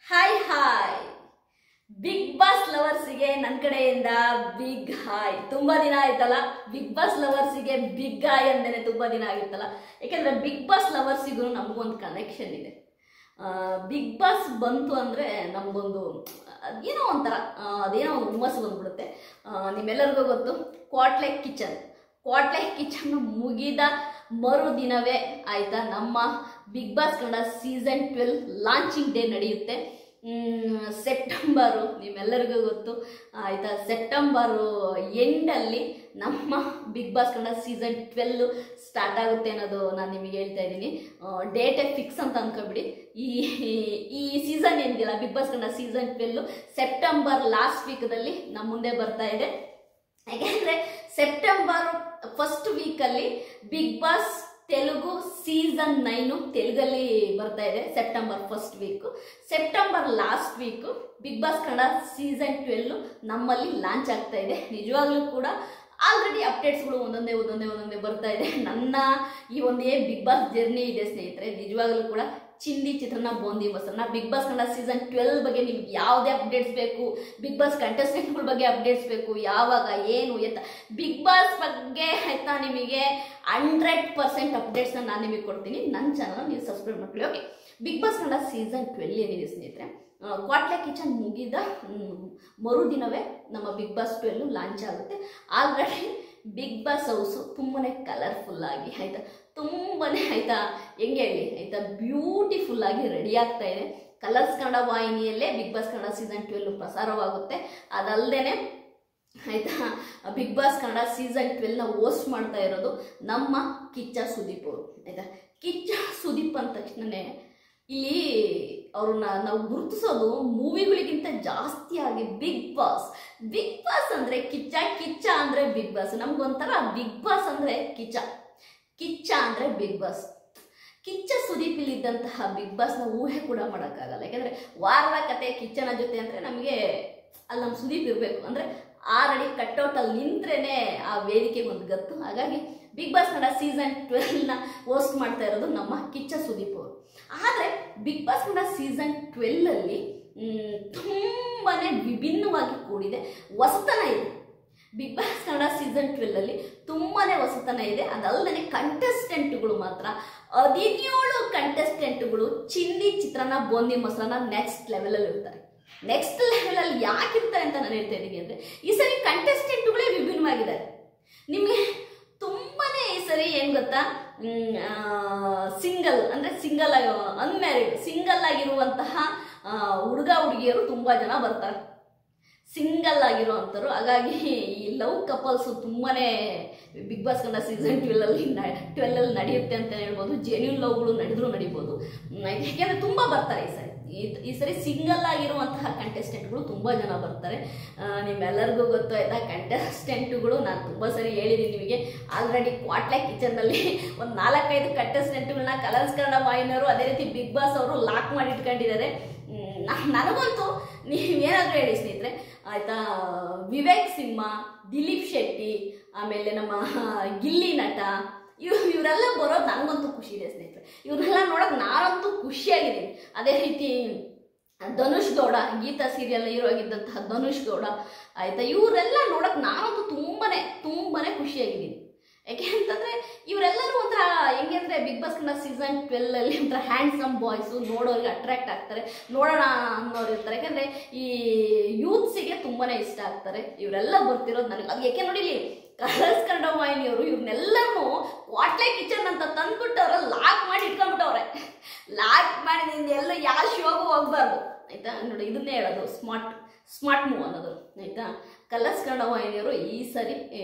Hi hi big boss ಲವರ್ಸಿಗೆ ನನ್ನ ಕಡೆಯಿಂದ big hi. ತುಂಬಾ ದಿನ ಆಯ್ತಲ್ಲ ಬಿಗ್ ಬಾಸ್ ಲವರ್ಸಿಗೆ ಬಿಗ್ ಹಾಯ್ ಅಂದೇನೆ ತುಂಬಾ ದಿನ ಆಗಿತ್ತಲ್ಲ. ಯಾಕೆಂದ್ರೆ ಬಿಗ್ ಬಾಸ್ ಲವರ್ಸಿಗೂ ನಮಗೊಂದು ಕನೆಕ್ಷನ್ ಇದೆ. ಬಿಗ್ ಬಾಸ್ ಬಂತು ಅಂದ್ರೆ ನಮಗೊಂದು ಏನೋ ಒಂಥರ ಅದೇನೋ ಒಂದು ಹುಮ್ಮಸ್ಸು ಬಂದ್ಬಿಡುತ್ತೆ. ನಿಮ್ಮೆಲ್ಲರಿಗೂ ಗೊತ್ತು ಕ್ವಾಟ್ಲೆ ಕಿಚನ್ ಮುಗಿದ ಮರುದಿನವೇ ಆಯ್ತಾ ನಮ್ಮ Bigg boss Kannada season 12 launching day ನಡೆಯುತ್ತೆ. ಸೆಪ್ಟೆಂಬರು ನಿಮ್ಮೆಲ್ಲರಿಗೂ ಗೊತ್ತು ಆಯ್ತಾ. ಸೆಪ್ಟೆಂಬರು ಎಂಡಲ್ಲಿ ನಮ್ಮ Bigg boss Kannada season 12 start ಆಗುತ್ತೆ ಅನ್ನೋದು ನಾನು ನಿಮಗೆ ಹೇಳ್ತಾ ಇದ್ದೀನಿ. ಡೇಟೇ ಫಿಕ್ಸ್ ಅಂತ ಅನ್ಕೊಬಿಡಿ. ಈ ಸೀಸನ್ ಏನಿದೆಯಲ್ಲ Bigg boss Kannada season 12 September last ವೀಕ್ದಲ್ಲಿ ನಮ್ಮ ಮುಂದೆ ಬರ್ತಾ ಇದೆ. ಯಾಕೆಂದ್ರೆ ಸೆಪ್ಟೆಂಬರ್ ಫಸ್ಟ್ ವೀಕಲ್ಲಿ ಬಿಗ್ ಬಾಸ್ ತೆಲುಗು ಸೀಸನ್ 9 ತೆಲುಗಲ್ಲಿ ಬರ್ತಾ ಇದೆ. September first week. September last week Bigg boss Kannada season 12 ನಮ್ಮಲ್ಲಿ ಲಾಂಚ್ ಆಗ್ತಾ ಇದೆ. ನಿಜವಾಗ್ಲೂ ಕೂಡ ಆಲ್ರೆಡಿ ಅಪ್ಡೇಟ್ಸ್ಗಳು ಒಂದೊಂದೇ ಬರ್ತಾ ಇದೆ. ನನ್ನ ಈ ಒಂದೇ ಬಿಗ್ ಬಾಸ್ ಜರ್ನಿ ಇದೆ ಸ್ನೇಹಿತರೆ. ನಿಜವಾಗ್ಲೂ ಕೂಡ ಚಿಂದಿ ಚಿತ್ರಾನ್ನ ಬೂಂದಿ ಮೊಸರನ್ನ ಬಿಗ್ ಬಾಸ್ ಕನ್ನಡ ಸೀಸನ್ 12 ಬಗ್ಗೆ ನಿಮ್ಗೆ ಯಾವುದೇ ಅಪ್ಡೇಟ್ಸ್ ಬೇಕು, ಬಿಗ್ ಬಾಸ್ ಕಂಟೆಸ್ಟೆಂಟ್ಗಳ ಬಗ್ಗೆ ಅಪ್ಡೇಟ್ಸ್ ಬೇಕು, ಯಾವಾಗ ಏನು ಎತ್ತ ಬಿಗ್ ಬಾಸ್ ಬಗ್ಗೆ ಆಯ್ತಾ ನಿಮಗೆ 100% ಅಪ್ಡೇಟ್ಸ್ನ ನಾನು ನಿಮಗೆ ಕೊಡ್ತೀನಿ. ನನ್ನ ಚಾನಲ್ ನೀವು ಸಬ್ಸ್ಕ್ರೈಬ್ ಮಾಡ್ಕೊಳ್ಳಿ. Okay, Bigg boss Kannada season 12 ಏನಿದೆ ಸ್ನೇಹಿತರೆ, ಕ್ವಾಟ್ಲೆ ಕಿಚನ್ ಮುಗಿದ ಮರುದಿನವೇ ನಮ್ಮ ಬಿಗ್ ಬಾಸ್ 12 ಲಾಂಚ್ ಆಗುತ್ತೆ. ಆಲ್ರೆಡಿ ಬಿಗ್ ಬಾಸ್ ಹೌಸು ತುಂಬಾನೇ ಕಲರ್ಫುಲ್ ಆಗಿ ಆಯ್ತಾ, ತುಂಬಾನೇ ಆಯ್ತಾ ಹೆಂಗೆ ಹೇಳಿ ಆಯ್ತಾ ಬ್ಯೂಟಿಫುಲ್ ಆಗಿ ರೆಡಿ ಆಗ್ತಾ ಇದೆ. ಕಲರ್ಸ್ ಕನ್ನಡ ವಾಹಿನಿಯಲ್ಲೇ ಬಿಗ್ ಬಾಸ್ ಕನ್ನಡ ಸೀಸನ್ 12 ಪ್ರಸಾರವಾಗುತ್ತೆ. ಅದಲ್ಲದೆ ಆಯ್ತಾ ಬಿಗ್ ಬಾಸ್ ಕನ್ನಡ ಸೀಸನ್ 12ನ ಹೋಸ್ಟ್ ಮಾಡ್ತಾ ಇರೋದು ನಮ್ಮ ಕಿಚ್ಚ ಸುದೀಪ್ ಅವರು. ಆಯ್ತಾ, ಕಿಚ್ಚ ಸುದೀಪ್ ಅಂದ ತಕ್ಷಣನೇ ಇಲ್ಲಿ ಅವ್ರನ್ನ ನಾವು ಗುರುತಿಸೋದು ಮೂವಿಗಳಿಗಿಂತ ಜಾಸ್ತಿಯಾಗಿ ಬಿಗ್ ಬಾಸ್ ಅಂದ್ರೆ ಕಿಚ್ಚ ಅಂದ್ರೆ ಬಿಗ್ ಬಾಸ್. ನಮ್ಗೊಂಥರ ಬಿಗ್ ಬಾಸ್ ಅಂದ್ರೆ ಕಿಚ್ಚ ಅಂದ್ರೆ ಬಿಗ್ ಬಾಸ್. ಕಿಚ್ಚ ಸುದೀಪ್ ಇಲ್ಲಿದ್ದಂತಹ ಬಿಗ್ ಬಾಸ್ನ ಊಹೆ ಕೂಡ ಮಾಡೋಕ್ಕಾಗಲ್ಲ. ಯಾಕಂದ್ರೆ ವಾರದ ಕತೆ ಕಿಚ್ಚನ ಜೊತೆ ಅಂದ್ರೆ ನಮಗೆ ಅಲ್ಲಿ ನಮ್ಮ ಸುದೀಪ್ ಇರಬೇಕು. ಅಂದ್ರೆ ಆಲ್ರೆಡಿ ಕಟ್ಔಟ್ ಅಲ್ಲಿ ನಿಂತ್ರೇನೆ ಆ ವೇದಿಕೆಗೆ ಒಂದು ಗತ್ತು. ಹಾಗಾಗಿ ಬಿಗ್ ಬಾಸ್ ಕನ್ನಡ ಸೀಸನ್ 12ನ ಹೋಸ್ಟ್ ಮಾಡ್ತಾ ಇರೋದು ನಮ್ಮ ಕಿಚ್ಚ ಸುದೀಪ್ ಅವರು. ಆದರೆ ಬಿಗ್ ಬಾಸ್ ಕನ್ನಡ ಸೀಸನ್ 12 ಅಲ್ಲಿ ತುಂಬಾನೇ ವಿಭಿನ್ನವಾಗಿ ಕೂಡಿದೆ, ಹೊಸತನ ಇದೆ. ಬಿಗ್ ಬಾಸ್ ಕನ್ನಡ ಸೀಸನ್ 12 ಅಲ್ಲಿ ತುಂಬಾನೇ ಹೊಸತನ ಇದೆ. ಅದಲ್ಲದೆ ಕಂಟೆಸ್ಟೆಂಟ್ಗಳು ಮಾತ್ರ 17 ಕಂಟೆಸ್ಟೆಂಟ್ಗಳು ಚಿಂದಿ ಚಿತ್ರಾನ್ನ ಬೂಂದಿ ಮೊಸರನ್ನ ನೆಕ್ಸ್ಟ್ ಲೆವೆಲಲ್ಲಿ ಇರ್ತಾರೆ. ನೆಕ್ಸ್ಟ್ ಲೆವೆಲಲ್ಲಿ ಯಾಕಿರ್ತಾರೆ ಅಂತ ನಾನು ಹೇಳ್ತಾ ಇದ್ದೀನಿ ಅಂದರೆ ಈ ಸರಿ ಕಂಟೆಸ್ಟೆಂಟ್ಗಳೇ ವಿಭಿನ್ನವಾಗಿದ್ದಾರೆ. ನಿಮಗೆ ತುಂಬಾನೇ ಈ ಸರಿ ಏನು ಗೊತ್ತಾ, ಸಿಂಗಲ್ ಅನ್ಮ್ಯಾರಿಡ್ ಸಿಂಗಲ್ ಆಗಿರುವಂತಹ ಹುಡುಗ ಹುಡುಗಿಯರು ತುಂಬಾ ಜನ ಬರ್ತಾರೆ, ಸಿಂಗಲ್ ಆಗಿರುವಂಥವ್ರು. ಹಾಗಾಗಿ ಈ ಲವ್ ಕಪಲ್ಸು ತುಂಬಾನೇ ಬಿಗ್ ಬಾಸ್ ಕನ್ನಡ ಸೀಸನ್ 12 ನಡೆಯುತ್ತೆ ಅಂತ ಹೇಳ್ಬೋದು. ಜೆನ್ಯೂನ್ ಲವ್ಗಳು ನಡೀಬೋದು. ಯಾಕೆಂದ್ರೆ ತುಂಬಾ ಬರ್ತಾರೆ ಈ ಸರಿ ಸಿಂಗಲ್ ಆಗಿರುವಂತಹ ಕಂಟೆಸ್ಟೆಂಟ್ಗಳು ತುಂಬಾ ಜನ ಬರ್ತಾರೆ. ನಿಮ್ಮೆಲ್ಲರಿಗೂ ಗೊತ್ತು ಆಯ್ತಾ, ಕಂಟೆಸ್ಟೆಂಟ್ಗಳು ನಾನು ತುಂಬಾ ಸರಿ ಹೇಳಿದ್ದೀನಿ ನಿಮಗೆ. ಆಲ್ರೆಡಿ ಕ್ವಾಟ್ಲೆ ಕಿಚನ್ನಲ್ಲಿ ಒಂದು 4-5 ಕಂಟೆಸ್ಟೆಂಟ್ಗಳನ್ನ ಕಲರ್ಸ್ ಕನ್ನಡ ವಾಹಿನಿಯವರು ಅದೇ ರೀತಿ ಬಿಗ್ ಬಾಸ್ ಅವರು ಲಾಕ್ ಮಾಡಿ ಇಟ್ಕೊಂಡಿದ್ದಾರೆ. ನನಗಂತೂ ನೀವೇನಾದರೂ ಹೇಳಿ ಸ್ನೇಹಿತರೆ ಆಯ್ತಾ, ವಿವೇಕ್ ಸಿಂಹ, ದಿಲೀಪ್ ಶೆಟ್ಟಿ, ಆಮೇಲೆ ನಮ್ಮ ಗಿಲ್ಲಿ ನಟ, ಇವರೆಲ್ಲ ಬರೋದು ನನಗಂತೂ ಖುಷಿ ಇದೆ ಸ್ನೇಹಿತರೆ. ಇವ್ರನ್ನೆಲ್ಲ ನೋಡೋಕೆ ನಾನಂತೂ ಖುಷಿಯಾಗಿದ್ದೀನಿ. ಅದೇ ರೀತಿ ಧನುಷ್ ಗೌಡ, ಗೀತಾ ಸೀರಿಯಲ್ ಹೀರೋ ಆಗಿದ್ದಂತಹ ಧನುಷ್ ಗೌಡ ಆಯ್ತಾ, ಇವರೆಲ್ಲ ನೋಡೋಕೆ ನಾನಂತೂ ತುಂಬಾನೇ ಖುಷಿಯಾಗಿದ್ದೀನಿ. ಯಾಕೆ ಅಂತಂದ್ರೆ ಇವರೆಲ್ಲರೂ ಒಂಥರ ಹೆಂಗೆ ಅಂದರೆ ಬಿಗ್ ಬಾಸ್ ಕನ್ನಡ ಸೀಸನ್ 12 ಅಲ್ಲಿ ಒಂಥರ ಹ್ಯಾಂಡ್ಸಮ್ ಬಾಯ್ಸು, ನೋಡೋರಿಗೆ ಅಟ್ರಾಕ್ಟ್ ಆಗ್ತಾರೆ, ನೋಡೋಣ ಅನ್ನೋರು ಇರ್ತಾರೆ. ಯಾಕಂದರೆ ಈ ಯೂತ್ಸಿಗೆ ತುಂಬಾನೇ ಇಷ್ಟ ಆಗ್ತಾರೆ. ಇವರೆಲ್ಲ ಬರ್ತಿರೋದು ನನಗೆ ಅದು ಯಾಕೆ ನೋಡಿಲಿ, ಕಲರ್ಸ್ ಕನ್ನಡ ವಾಹಿನಿಯವರು ಇವ್ರನ್ನೆಲ್ಲರೂ ಕ್ವಾಟ್ಲೆ ಕಿಚನ್ ಅಂತ ತಂದ್ಬಿಟ್ಟವ್ರೆ, ಲಾಕ್ ಮಾಡಿ ಇಟ್ಕೊಂಡ್ಬಿಟ್ಟವ್ರೆ. ಲಾಕ್ ಮಾಡಿ ಎಲ್ಲ ಯಾವ ಶೋಗೂ ಹೋಗ್ಬಾರ್ದು ಆಯ್ತಾ. ನೋಡಿ, ಇದನ್ನೇ ಹೇಳೋದು ಸ್ಮಾರ್ಟ್ ಮೂವ್ ಅನ್ನೋದು ಆಯ್ತಾ. ಕಲರ್ಸ್ ಕನ್ನಡ ವಾಹಿನಿಯವರು ಈ ಸರಿ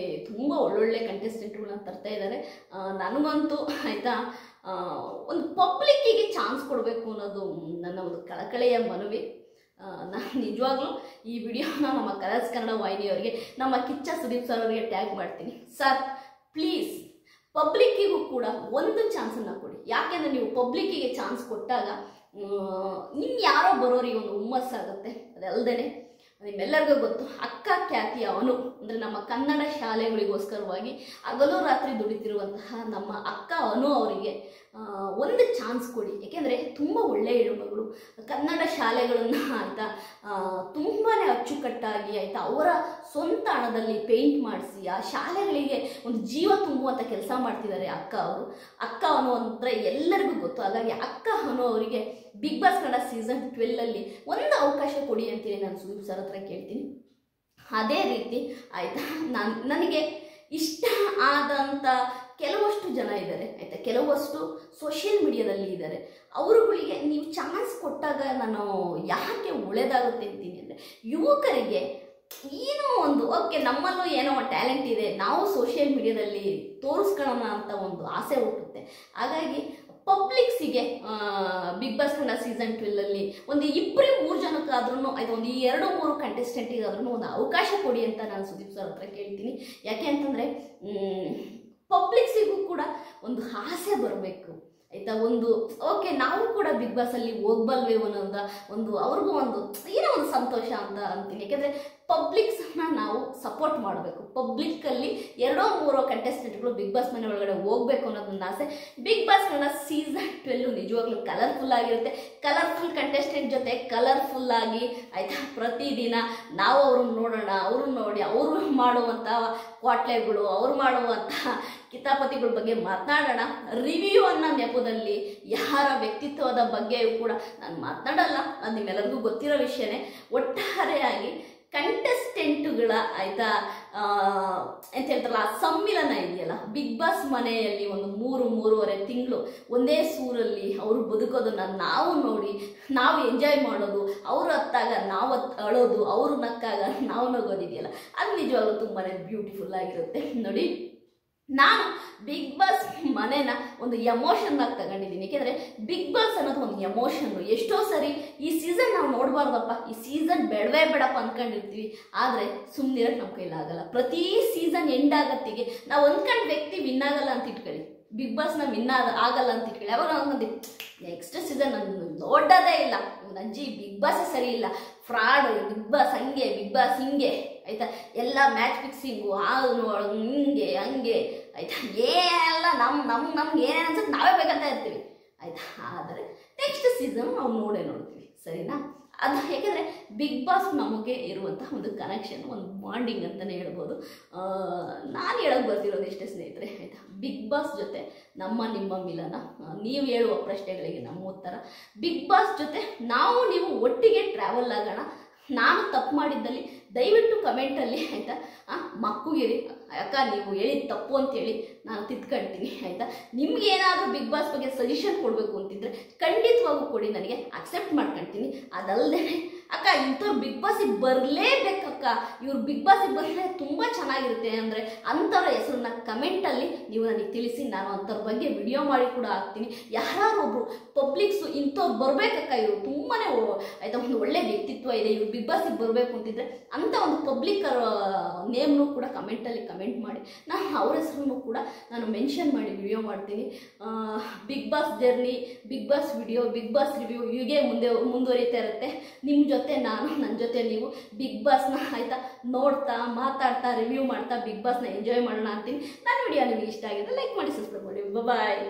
ತುಂಬ ಒಳ್ಳೊಳ್ಳೆ ಕಂಟೆಸ್ಟೆಂಟ್ಗಳನ್ನ ತರ್ತಾ ಇದ್ದಾರೆ. ನನಗಂತೂ ಆಯ್ತಾ ಒಂದು ಪಬ್ಲಿಕ್ಕಿಗೆ ಚಾನ್ಸ್ ಕೊಡಬೇಕು ಅನ್ನೋದು ನನ್ನ ಒಂದು ಕಳಕಳೆಯ ಮನವಿ. ನಾನು ನಿಜವಾಗ್ಲೂ ಈ ವಿಡಿಯೋನ ನಮ್ಮ ಕಲರ್ಸ್ ಕನ್ನಡ ವಾಹಿನಿಯವರಿಗೆ, ನಮ್ಮ ಕಿಚ್ಚ ಸುದೀಪ್ ಸರ್ ಅವರಿಗೆ ಟ್ಯಾಗ್ ಮಾಡ್ತೀನಿ. ಸರ್ ಪ್ಲೀಸ್ ಪಬ್ಲಿಕ್ಕಿಗೂ ಕೂಡ ಒಂದು ಚಾನ್ಸನ್ನು ಕೊಡಿ. ಯಾಕೆಂದರೆ ನೀವು ಪಬ್ಲಿಕ್ಕಿಗೆ ಚಾನ್ಸ್ ಕೊಟ್ಟಾಗ ಯಾರೋ ಬರೋರಿಗೆ ಒಂದು ಹುಮ್ಮಸ್ಸಾಗುತ್ತೆ. ಅದಲ್ಲದೆ ನಿಮ್ಮೆಲ್ಲರಿಗೂ ಗೊತ್ತು ಅಕ್ಕ ಖ್ಯಾತಿಯ ಅನು ಅಂದರೆ ನಮ್ಮ ಕನ್ನಡ ಶಾಲೆಗಳಿಗೋಸ್ಕರವಾಗಿ ಹಗಲು ರಾತ್ರಿ ದುಡಿತಿರುವಂತಹ ನಮ್ಮ ಅಕ್ಕ ಅನು ಅವರಿಗೆ ಒಂದು ಚಾನ್ಸ್ ಕೊಡಿ. ಏಕೆಂದರೆ ತುಂಬ ಒಳ್ಳೆಯ ಹೆಣ್ಣುಮಗಳು ಕನ್ನಡ ಶಾಲೆಗಳನ್ನು ಆಯಿತಾ ತುಂಬಾ ಅಚ್ಚುಕಟ್ಟಾಗಿ ಆಯಿತಾ ಅವರ ಸ್ವಂತ ಹಣದಲ್ಲಿ ಪೇಂಟ್ ಮಾಡಿಸಿ ಆ ಶಾಲೆಗಳಿಗೆ ಒಂದು ಜೀವ ತುಂಬುವಂಥ ಕೆಲಸ ಮಾಡ್ತಿದ್ದಾರೆ ಅಕ್ಕ ಅನ್ನೋ ಅಂದರೆ ಎಲ್ಲರಿಗೂ ಗೊತ್ತು. ಹಾಗಾಗಿ ಅಕ್ಕ ಅನ್ನೋ ಅವರಿಗೆ ಬಿಗ್ ಬಾಸ್ ಕನ್ನಡ ಸೀಸನ್ 12 ಒಂದು ಅವಕಾಶ ಕೊಡಿ ಅಂತೇಳಿ ನಾನು ಸುದೀಪ್ ಸರ್ ಹತ್ರ ಕೇಳ್ತೀನಿ. ಅದೇ ರೀತಿ ಆಯಿತಾ ನನಗೆ ಇಷ್ಟ ಆದಂಥ ಕೆಲವಷ್ಟು ಜನ ಇದ್ದಾರೆ ಆಯಿತಾ, ಕೆಲವಷ್ಟು ಸೋಷಿಯಲ್ ಮೀಡಿಯಾದಲ್ಲಿ ಇದ್ದಾರೆ. ಅವರುಗಳಿಗೆ ನೀವು ಚಾನ್ಸ್ ಕೊಟ್ಟಾಗ ನಾನು ಯಾಕೆ ಒಳ್ಳೆಯದಾಗುತ್ತೆ ಅಂತೀನಿ ಅಂದರೆ, ಯುವಕರಿಗೆ ಏನೋ ಒಂದು ಓಕೆ ನಮ್ಮಲ್ಲೂ ಏನೋ ಒಂದು ಟ್ಯಾಲೆಂಟ್ ಇದೆ, ನಾವು ಸೋಷಿಯಲ್ ಮೀಡಿಯಾದಲ್ಲಿ ತೋರಿಸ್ಕೊಳ್ಳೋಣ ಅಂತ ಒಂದು ಆಸೆ ಹುಟ್ಟುತ್ತೆ. ಹಾಗಾಗಿ ಪಬ್ಲಿಕ್ಸಿಗೆ ಬಿಗ್ ಬಾಸ್ ಕನ್ನಡ ಸೀಸನ್ 12 ಒಂದು 2-3 ಜನಕ್ಕಾದ್ರೂ ಆಯ್ತು, ಒಂದು 2-3 ಕಂಟೆಸ್ಟೆಂಟಿಗಾದ್ರೂ ಒಂದು ಅವಕಾಶ ಕೊಡಿ ಅಂತ ನಾನು ಸುದೀಪ್ ಸರ್ ಹತ್ರ ಕೇಳ್ತೀನಿ. ಯಾಕೆ ಅಂತಂದರೆ ಪಬ್ಲಿಕ್ಸಿಗೂ ಕೂಡ ಒಂದು ಆಸೆ ಬರಬೇಕು ಆಯಿತಾ. ಒಂದು ಓಕೆ ನಾವು ಕೂಡ ಬಿಗ್ ಬಾಸಲ್ಲಿ ಹೋಗ್ಬಲ್ವೇವೋ ಅನ್ನೋದ ಒಂದು ಅವ್ರಿಗೂ ಒಂದು ಏನೋ ಒಂದು ಸಂತೋಷ ಅಂತ ಅಂತೀನಿ. ಯಾಕೆಂದರೆ ಪಬ್ಲಿಕ್ಸನ್ನ ನಾವು ಸಪೋರ್ಟ್ ಮಾಡಬೇಕು. ಪಬ್ಲಿಕ್ಕಲ್ಲಿ 2-3 ಕಂಟೆಸ್ಟೆಂಟ್ಗಳು ಬಿಗ್ ಬಾಸ್ ಮನೆ ಒಳಗಡೆ ಹೋಗ್ಬೇಕು ಅನ್ನೋದು ನನ್ನ ಆಸೆ. ಬಿಗ್ ಬಾಸ್ ಕನ್ನಡ ಸೀಸನ್ 12 ನಿಜವಾಗ್ಲೂ ಕಲರ್ಫುಲ್ ಆಗಿರುತ್ತೆ. ಕಲರ್ಫುಲ್ ಕಂಟೆಸ್ಟೆಂಟ್ ಜೊತೆ ಕಲರ್ಫುಲ್ ಆಗಿ ಆಯಿತಾ ಪ್ರತಿದಿನ ನಾವು ಅವ್ರನ್ನ ನೋಡೋಣ, ಅವ್ರನ್ನ ನೋಡಿ ಅವರು ಮಾಡುವಂಥ ಕ್ವಾಟ್ಲೆಗಳು, ಅವ್ರು ಮಾಡುವಂಥ ಕಿತಾಪತಿಗಳ ಬಗ್ಗೆ ಮಾತನಾಡೋಣ. ರಿವ್ಯೂ ಅನ್ನೋ ನೆಪದಲ್ಲಿ ಯಾರ ವ್ಯಕ್ತಿತ್ವದ ಬಗ್ಗೆಯೂ ಕೂಡ ನಾನು ಮಾತನಾಡಲ್ಲ, ಅದು ನಿಮ್ಮೆಲ್ಲರಿಗೂ ಗೊತ್ತಿರೋ ವಿಷಯನೇ. ಒಟ್ಟಾರೆಯಾಗಿ ಕಂಟೆಸ್ಟೆಂಟುಗಳ ಆಯಿತಾ ಅಂತ ಹೇಳ್ತಾರಲ್ಲ ಆ ಸಮ್ಮಿಲನ ಇದೆಯಲ್ಲ, ಬಿಗ್ ಬಾಸ್ ಮನೆಯಲ್ಲಿ ಒಂದು 3-3.5 ತಿಂಗಳು ಒಂದೇ ಸೂರಲ್ಲಿ ಅವರು ಬದುಕೋದನ್ನು ನಾವು ನೋಡಿ ನಾವು ಎಂಜಾಯ್ ಮಾಡೋದು, ಅವರು ಹತ್ತಾಗ ನಾವು ಅಳೋದು, ಅವರು ನಕ್ಕಾಗ ನಾವು ನಗೋದಿದೆಯಲ್ಲ, ಅದು ನಿಜವಾಗ್ಲೂ ತುಂಬಾ ಬ್ಯೂಟಿಫುಲ್ ಆಗಿರುತ್ತೆ. ನೋಡಿ, ನಾನು ಬಿಗ್ ಬಾಸ್ ಮನೆನ ಒಂದು ಎಮೋಷನ್ನಾಗಿ ತಗೊಂಡಿದ್ದೀನಿ. ಏಕೆಂದರೆ ಬಿಗ್ ಬಾಸ್ ಅನ್ನೋದು ಒಂದು ಎಮೋಷನ್ನು. ಎಷ್ಟೋ ಸರಿ ಈ ಸೀಸನ್ ನಾವು ನೋಡಬಾರ್ದಪ್ಪ, ಈ ಸೀಸನ್ ಬೇಡವೇ ಬೇಡಪ್ಪ ಅಂದ್ಕೊಂಡಿರ್ತೀವಿ, ಆದರೆ ಸುಮ್ಮನಿರೋಕ್ಕೆ ನಮ್ಮ ಕೈಲಾಗಲ್ಲ. ಪ್ರತಿ ಸೀಸನ್ ಎಂಡ್ ಆಗತ್ತಿಗೆ ನಾವು ಅಂದ್ಕೊಂಡು ವ್ಯಕ್ತಿ ವಿನ್ ಆಗಲ್ಲ ಅಂತ ಇಟ್ಕೊಳ್ಳಿ, ಬಿಗ್ ಬಾಸ್ನ ವಿನ್ ಆಗಲ್ಲ ಅಂತ ಇಟ್ಕೊಳ್ಳಿ. ಅವಾಗ ನಾವು ನೆಕ್ಸ್ಟ್ ಸೀಸನ್ ನಾನು ನೋಡೋದೇ ಇಲ್ಲ, ಅಜ್ಜಿ ಬಿಗ್ ಬಾಸ್ ಸರಿ ಇಲ್ಲ, ಫ್ರಾಡ್, ಬಿಗ್ ಬಾಸ್ ಹಂಗೆ, ಬಿಗ್ ಬಾಸ್ ಹಿಂಗೆ ಆಯಿತಾ, ಎಲ್ಲ ಮ್ಯಾಚ್ ಫಿಕ್ಸಿಂಗು ಹಿಂಗೆ ಹಂಗೆ ಆಯಿತಾ, ಏನೆಲ್ಲ ನಮ್ಗೆ ಏನೇನು ಅನ್ಸುತ್ತೆ ನಾವೇ ಬೇಕಂತ ಇರ್ತೀವಿ ಆಯಿತಾ. ಆದರೆ ನೆಕ್ಸ್ಟ್ ಸೀಸನ್ ನಾವು ನೋಡ್ತೀವಿ, ಸರಿನಾ? ಅದು ಯಾಕೆಂದರೆ ಬಿಗ್ ಬಾಸ್ ನಮಗೆ ಇರುವಂಥ ಒಂದು ಕನೆಕ್ಷನ್, ಒಂದು ಬಾಂಡಿಂಗ್ ಅಂತಲೇ ಹೇಳ್ಬೋದು. ನಾನು ಹೇಳೋಕ್ಕೆ ಬರ್ತಿರೋದು ಇಷ್ಟೇ ಸ್ನೇಹಿತರೆ ಆಯಿತಾ. ಬಿಗ್ ಬಾಸ್ ಜೊತೆ ನಿಮ್ಮ ಮಿಲನ, ನೀವು ಹೇಳುವ ಪ್ರಶ್ನೆಗಳಿಗೆ ನಮ್ಮ ಉತ್ತರ. ಬಿಗ್ ಬಾಸ್ ಜೊತೆ ನೀವು ಒಟ್ಟಿಗೆ ಟ್ರಾವೆಲ್ ಆಗೋಣ. ನಾನು ತಪ್ಪು ಮಾಡಿದ್ದಲ್ಲಿ ದಯವಿಟ್ಟು ಕಮೆಂಟಲ್ಲಿ ಆಯಿತಾ ಮಕ್ಕುಗಿರಿ, ಯಾಕ ನೀವು ಹೇಳಿದ ತಪ್ಪು ಅಂತೇಳಿ ನಾನು ತಿದ್ಕೊಳ್ತೀನಿ ಆಯಿತಾ. ನಿಮ್ಗೆ ಏನಾದರೂ ಬಿಗ್ ಬಾಸ್ ಬಗ್ಗೆ ಸಜೆಷನ್ ಕೊಡಬೇಕು ಅಂತಿದ್ರೆ ಖಂಡಿತವಾಗೂ ಕೊಡಿ, ನನಗೆ ಅಕ್ಸೆಪ್ಟ್ ಮಾಡ್ಕೊಳ್ತೀನಿ. ಅದಲ್ಲದೆ ಅಕ್ಕ ಇಂಥವ್ರು ಬಿಗ್ ಬಾಸಿಗೆ ಬರಲೇಬೇಕಕ್ಕ, ಇವ್ರು ಬಿಗ್ ಬಾಸಿಗೆ ಬಂದರೆ ತುಂಬ ಚೆನ್ನಾಗಿರುತ್ತೆ ಅಂದರೆ ಅಂಥವ್ರ ಹೆಸರನ್ನ ಕಮೆಂಟಲ್ಲಿ ನೀವು ನನಗೆ ತಿಳಿಸಿ, ನಾನು ಅಂಥವ್ರ ಬಗ್ಗೆ ವಿಡಿಯೋ ಮಾಡಿ ಕೂಡ ಹಾಕ್ತೀನಿ. ಯಾರೊಬ್ಬರು ಪಬ್ಲಿಕ್ಸು ಇಂಥವ್ರು ಬರಬೇಕಕ್ಕ, ಇವರು ತುಂಬಾ ಆಯಿತಾ ಒಂದು ಒಳ್ಳೆ ವ್ಯಕ್ತಿತ್ವ ಇದೆ, ಇವ್ರು ಬಿಗ್ ಬಾಸಿಗೆ ಬರಬೇಕು ಅಂತಿದ್ರೆ ಅಂಥ ಒಂದು ಪಬ್ಲಿಕ್ಕರ ನೇಮ್ನು ಕೂಡ ಕಮೆಂಟಲ್ಲಿ ಕಮೆಂಟ್ ಮಾಡಿ, ನಾನು ಅವ್ರ ಹೆಸರನ್ನು ಕೂಡ ನಾನು ಮೆನ್ಷನ್ ಮಾಡಿ ವಿಡಿಯೋ ಮಾಡ್ತೀನಿ. Bigg Boss journey, Bigg Boss video, Bigg Boss review ಹೀಗೆ ಮುಂದುವರಿತಾ ಇರುತ್ತೆ. ನಿಮ್ಮ ಜೊತೆ ನಾನು, ನನ್ನ ಜೊತೆ ನೀವು ಬಿಗ್ ಬಾಸ್ನ ಆಯಿತಾ ನೋಡ್ತಾ ಮಾತಾಡ್ತಾ ರಿವ್ಯೂ ಮಾಡ್ತಾ ಬಿಗ್ ಬಾಸ್ನ ಎಂಜಾಯ್ ಮಾಡೋಣ ಅಂತೀನಿ. ನನ್ನ ವಿಡಿಯೋ ನಿಮಗೆ ಇಷ್ಟ ಆಗಿದೆ ಲೈಕ್ ಮಾಡಿ, ಸಬ್ಸ್ಕ್ರೈಬ್ ಮಾಡಿ. ಬಾಯ್.